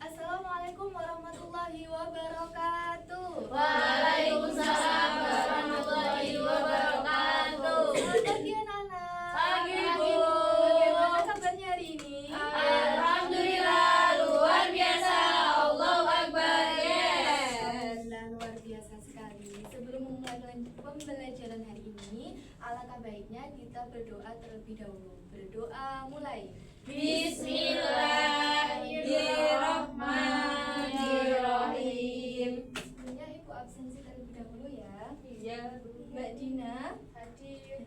Assalamualaikum warahmatullahi wabarakatuh. Waalaikumsalam warahmatullahi wabarakatuh. Selamat pagi anak-anak. Pagi, Bu. Bagaimana kabarnya hari ini? Alhamdulillah, luar biasa. Allahu Akbar. Yes. Alhamdulillah, luar biasa sekali. Sebelum memulai pembelajaran hari ini, alangkah baiknya kita berdoa terlebih dahulu. Berdoa mulai. Bismillahirrahmanirrahim. Sebelumnya Ibu absensi terlebih dahulu ya. Iya, Mbak Dina hadir.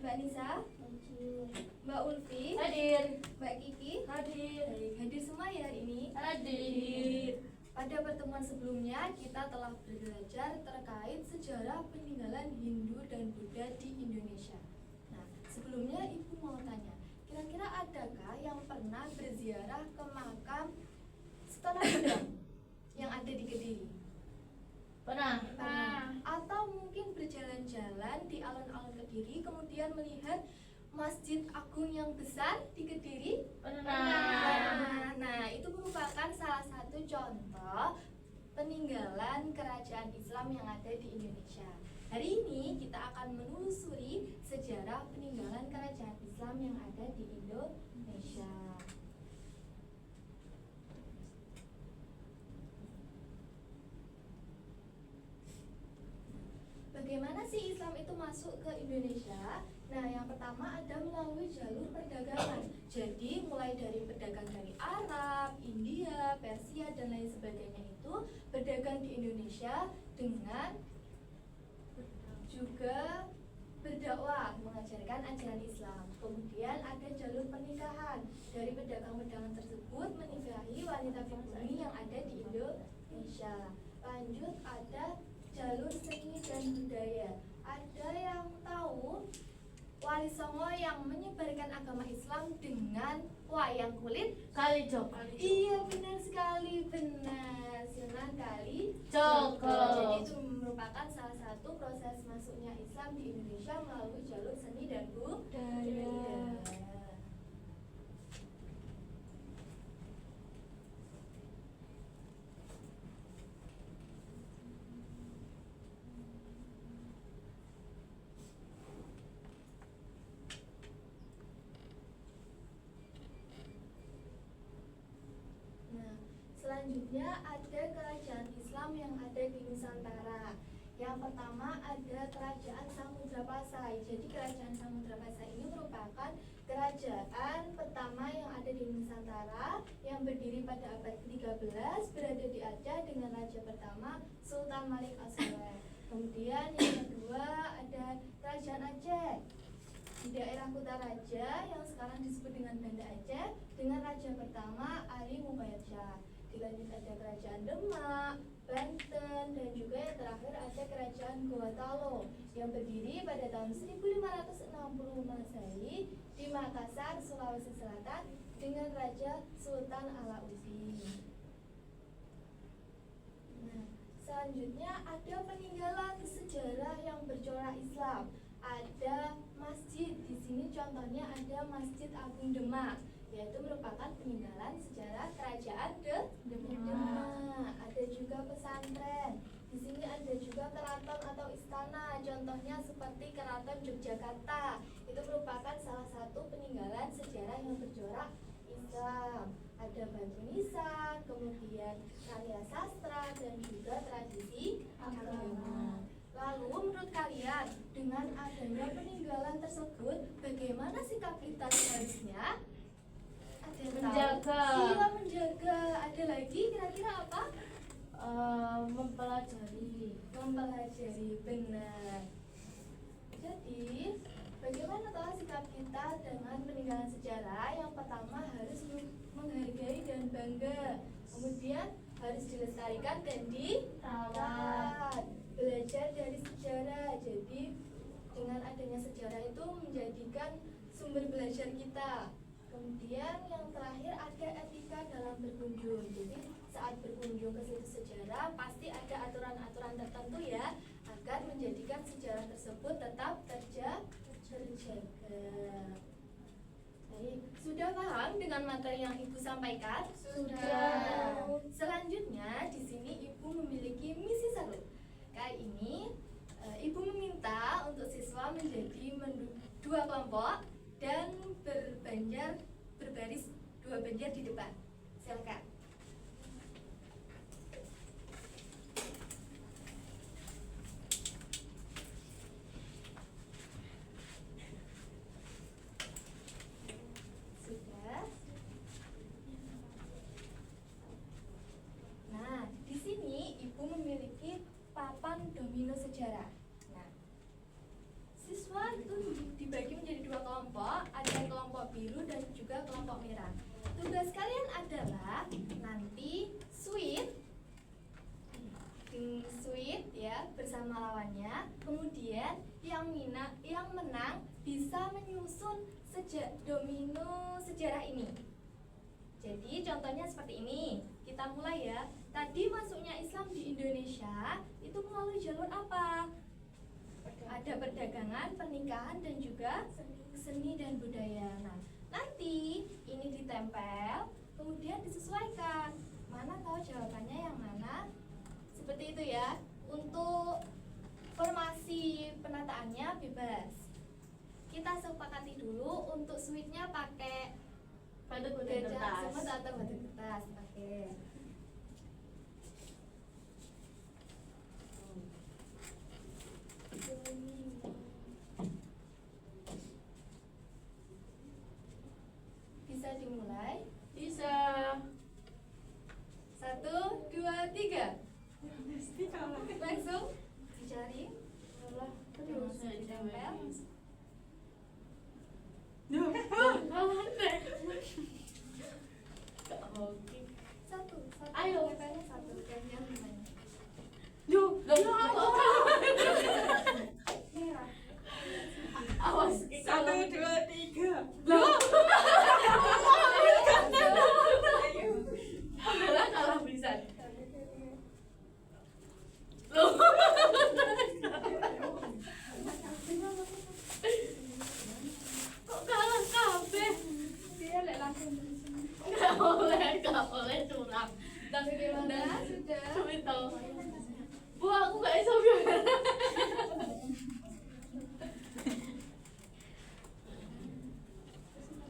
Mbak Nisa hadir. Mbak Ulfi hadir. Mbak Kiki Hadir. baik, hadir semua ya hari ini. Hadir. Pada pertemuan sebelumnya kita telah belajar terkait sejarah peninggalan Hindu dan Buddha di Indonesia. Nah, sebelumnya Ibu mau tanya, kira-kira adakah yang pernah berziarah ke makam Sunan Buddha yang ada di Kediri? Pernah. Atau mungkin berjalan-jalan di alun-alun Kediri kemudian melihat Masjid Agung yang besar di Kediri? Pernah. Nah, itu merupakan salah satu contoh peninggalan kerajaan Islam yang ada di Indonesia. Hari ini kita akan menelusuri sejarah peninggalan kerajaan Islam yang ada di Indonesia. Bagaimana sih Islam itu masuk ke Indonesia? Nah, yang pertama ada melalui jalur perdagangan. Jadi, mulai dari pedagang dari Arab, India, Persia, dan lain sebagainya itu berdagang di Indonesia dengan juga berdakwah, mengajarkan ajaran Islam. Kemudian ada jalur pernikahan. Dari pedagang-pedagang tersebut menikahi wanita pribumi yang ada di Indonesia. Lanjut ada jalur seni dan budaya. Ada yang tahu Wali Songo yang menyebarkan agama Islam dengan wayang kulit? Kalijogo. Iya, benar sekali, benar. Sunan Kalijogo. Jadi itu merupakan salah satu proses masuknya Islam di Indonesia melalui jalur seni dan budaya. Nah, selanjutnya ada kerajaan Islam yang ada di Nusantara. Yang pertama ada kerajaan Samudra-Pasai. Jadi kerajaan Samudra-Pasai ini merupakan kerajaan pertama yang ada di Nusantara yang berdiri pada abad ke-13, berada di Aceh dengan raja pertama Sultan Malik As-Saleh. Kemudian yang kedua ada kerajaan Aceh di daerah Kutaraja yang sekarang disebut dengan Banda Aceh dengan raja pertama Ali Mubayadsah. Dilanjut ada kerajaan Demak, Banten, dan juga yang terakhir ada kerajaan Gorontalo yang berdiri pada tahun 1560 Masehi di Makassar, Sulawesi Selatan dengan Raja Sultan Alauddin. Nah, selanjutnya ada peninggalan sejarah yang bercorak Islam. Ada masjid, di sini contohnya ada Masjid Agung Demak, yaitu merupakan peninggalan sejarah kerajaan Demak. Ada juga pesantren. Di sini ada juga keraton atau istana, contohnya seperti Keraton Yogyakarta. Itu merupakan salah satu peninggalan sejarah yang bercorak Islam. Ada batu nisan, kemudian karya sastra dan juga tradisi agama. Lalu menurut kalian, dengan adanya peninggalan tersebut, bagaimana sikap kita seharusnya? Ada yang tahu? Menjaga. Iya, menjaga. Ada lagi kira-kira apa? Mempelajari. Mempelajari, benar. Jadi, bagaimana tahu sikap kita dengan peninggalan sejarah? Yang pertama harus menghargai dan bangga. Kemudian harus dilestarikan dan dirawat. Belajar dari sejarah. Jadi dengan adanya sejarah itu menjadikan sumber belajar kita. Kemudian yang terakhir ada etika dalam berkunjung. Jadi saat berkunjung ke situs sejarah pasti ada aturan-aturan tertentu ya, agar menjadikan sejarah tersebut tetap terjaga. Baik, sudah paham dengan materi yang Ibu sampaikan? Sudah. Selanjutnya di sini Ibu memiliki misi seru. Kali ini Ibu meminta untuk siswa menjadi dua kelompok dan berbaris dua banjar di depan. Silakan. Sudah. Nah, di sini Ibu memiliki papan domino sejarah. Nah, siswa itu dibagi menjadi dua kelompok, ada kelompok biru dan juga kelompok merah. Tugas kalian adalah nanti sweet ya bersama lawannya. Kemudian yang menang bisa menyusun domino sejarah ini. Jadi contohnya seperti ini. Kita mulai ya. Tadi masuknya Islam di Indonesia itu melalui jalur apa? Ada perdagangan, pernikahan, dan juga seni dan budaya. Nah, nanti ini ditempel, kemudian disesuaikan. Mana tahu jawabannya yang mana? Seperti itu ya. Untuk formasi penataannya bebas. Kita sepakati dulu untuk suite-nya pakai Batu gajah kertas. semut atau batu kertas. Oke. Bisa dimulai. Bisa. 1, 2, 3. Langsung dicari. Terus Ditempel. Oke. Satu. Ayo. Tempelnya satu. Gantian gimana? Merah. Awas. 1, 2, 3. Adalah kalah bisa. Loh. Kok kalah kabeh? Dia lek langsung Enggak boleh curang. Dan Sudah. Cumi tahu. Bu, aku gak iso biar.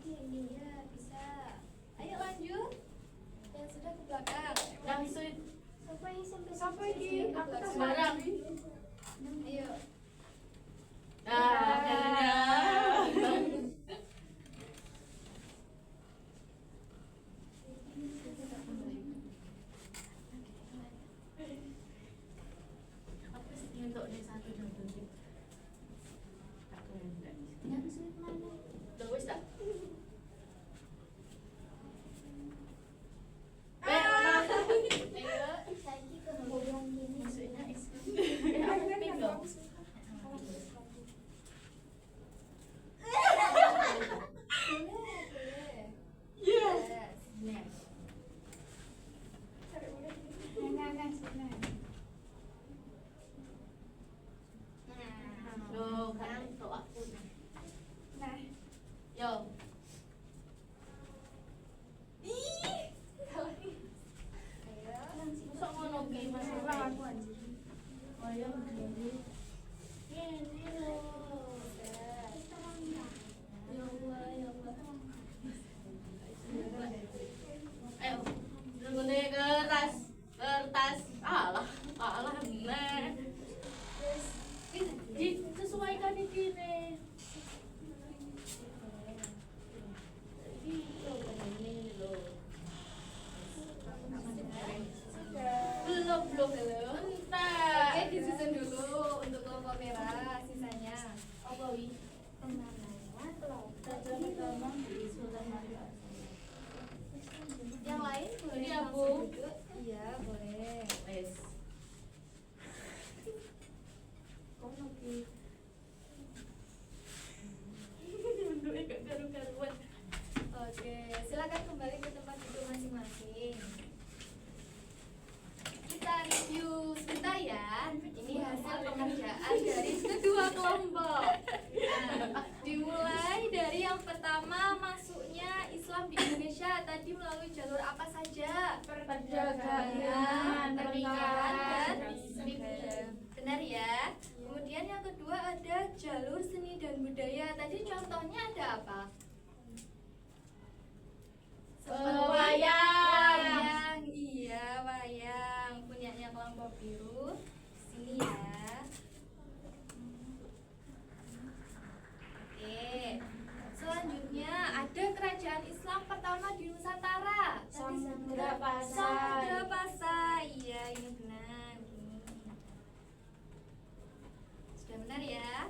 Ini ya bisa. Ayo lanjut. Yang sudah ke belakang. Yang sweet Sampai di sembarang. Ayo. Nah, akhirnya. Apa sih untuk nih satu dan dua? Aku enggak. Yang sulit mana? Udah wis tak? Ayo, saiki kemudian gini. Maksudnya aku pink dong. Boleh. Yes. Next. Loh, kan itu aku. Nah, Yo. ayo. Masuk ngono ki masalah. Oh ya, gini. Ini loh. Ya Allah, ya Allah. Ayo, nunggu kertas. Alah, nah. Disesuaikan ini nih. Ini loh. Belum. Entar. Oke, disusun dulu untuk kelompok merah, sisanya. Apa wi? Yang lain boleh Iya, Bu. langsung duduk. Iya, boleh. Wes. Kono ki. Duduknya gak karu-karuan. Oke, silakan kembali ke tempat duduk masing-masing. Kita review sebentar ya. Ini hasil pengerjaan dari kedua kelompok. Nah, dimulai dari yang pertama masuk tadi melalui jalur apa saja? Perdagangan, pernikahan, dan pernikahan. benar ya. Kemudian yang kedua ada jalur seni dan budaya. Tadi contohnya ada apa? Wayang. Iya, wayang. Punyanya kelompok biru. Sini ya. Oke. Selanjutnya ada kerajaan Islam pertama di Nusantara. Tadi Samudra Pasai. Samudra Pasai. Iya, ini benar. Ini. Sudah benar ya.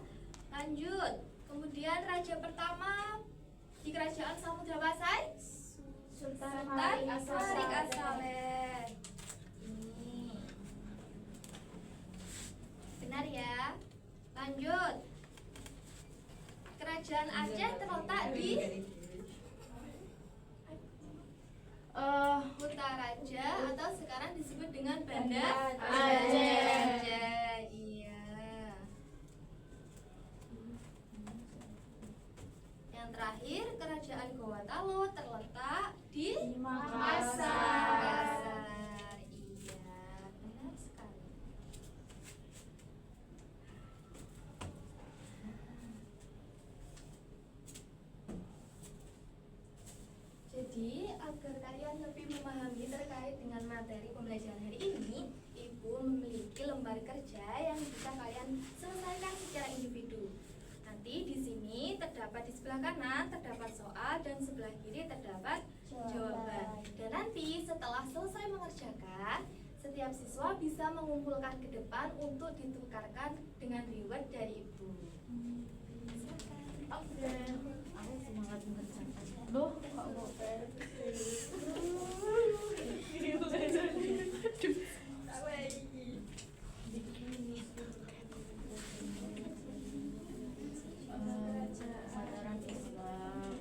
Lanjut. Kemudian raja pertama di kerajaan Samudra Pasai Sultan Sultan Malik Malik As-Saleh. As-Saleh. Ini. Benar ya. Lanjut. Kerajaan Aceh terletak di Kutaraja atau sekarang disebut dengan Banda Aceh. Iya. Yang terakhir, kerajaan Gowatalo terletak di Makassar. Makassar. Iya, benar sekali. Jadi, agar kalian lebih memahami terkait dengan materi pembelajaran hari ini, Ibu memiliki lembar kerja yang bisa kalian selesaikan secara individu. Nanti di sini terdapat di sebelah kanan terdapat soal dan sebelah kiri terdapat jawaban. Dan nanti setelah selesai mengerjakan, setiap siswa bisa mengumpulkan ke depan untuk ditukarkan dengan reward dari Ibu. Silakan. Oke. Aku semangat mengerjakan. Loh, kok ngopel? Ajaran Islam.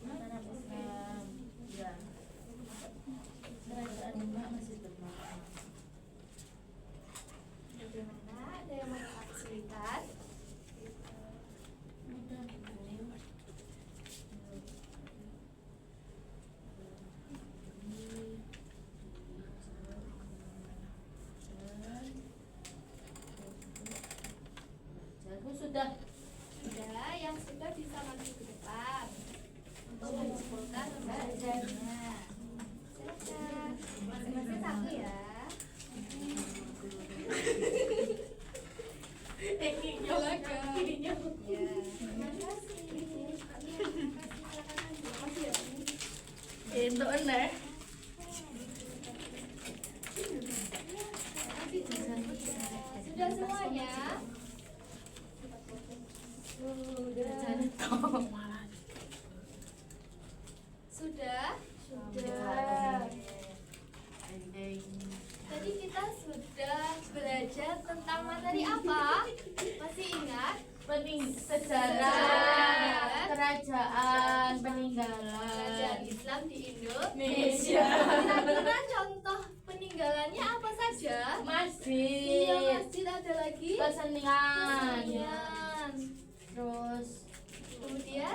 Ajaran Islam. Ya. Kerajaan Demak masih Demak. Bagaimana? Ada yang merasa kesulitan? Mudah. Aku sudah. Sudah, yang sudah bisa maju ke depan untuk mengumpulkan lembar kerjanya. Silakan. Masing-masing satu ya. Ya. Terima kasih. Silakan lanjut. Itu enak. Sudah semuanya? Sudah? Tadi kita sudah belajar tentang materi apa? Masih ingat? Sejarah kerajaan Kerajaan peninggalan Islam di Indonesia. Kira-kira contoh peninggalannya apa saja? Iya, Masjid, masjid ada lagi. kesenian, Kesenian. terus Kemudian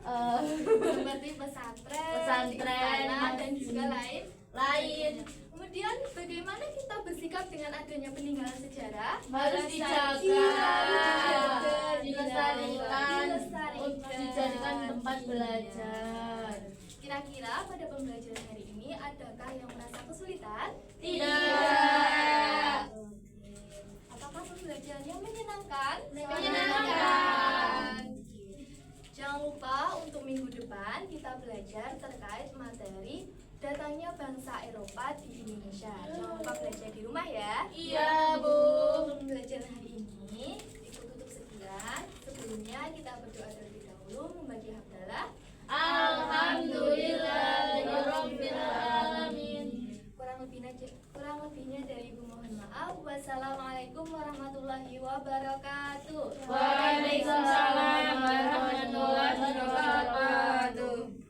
seperti pesantren, istana, dan juga lain. Kemudian bagaimana kita bersikap dengan adanya peninggalan sejarah? harus dijaga, dilestarikan untuk dijadikan tempat belajar. Kira-kira pada pembelajaran hari ini adakah yang merasa kesulitan? Tidak. Oke. Apakah pembelajarannya menyenangkan? Menyenangkan. Oke. Jangan lupa untuk minggu depan kita belajar terkait materi datangnya bangsa Eropa di Indonesia. Jangan lupa belajar di rumah ya. Iya, Bu. Untuk pembelajaran hari ini ikut tutup sekian. Sebelumnya kita berdoa terlebih dahulu membagi hamdalah. Alhamdulillahirabbil alamin. Kurang lebihnya dari Ibu mohon maaf. Wassalamualaikum warahmatullahi wabarakatuh. Waalaikumsalam warahmatullahi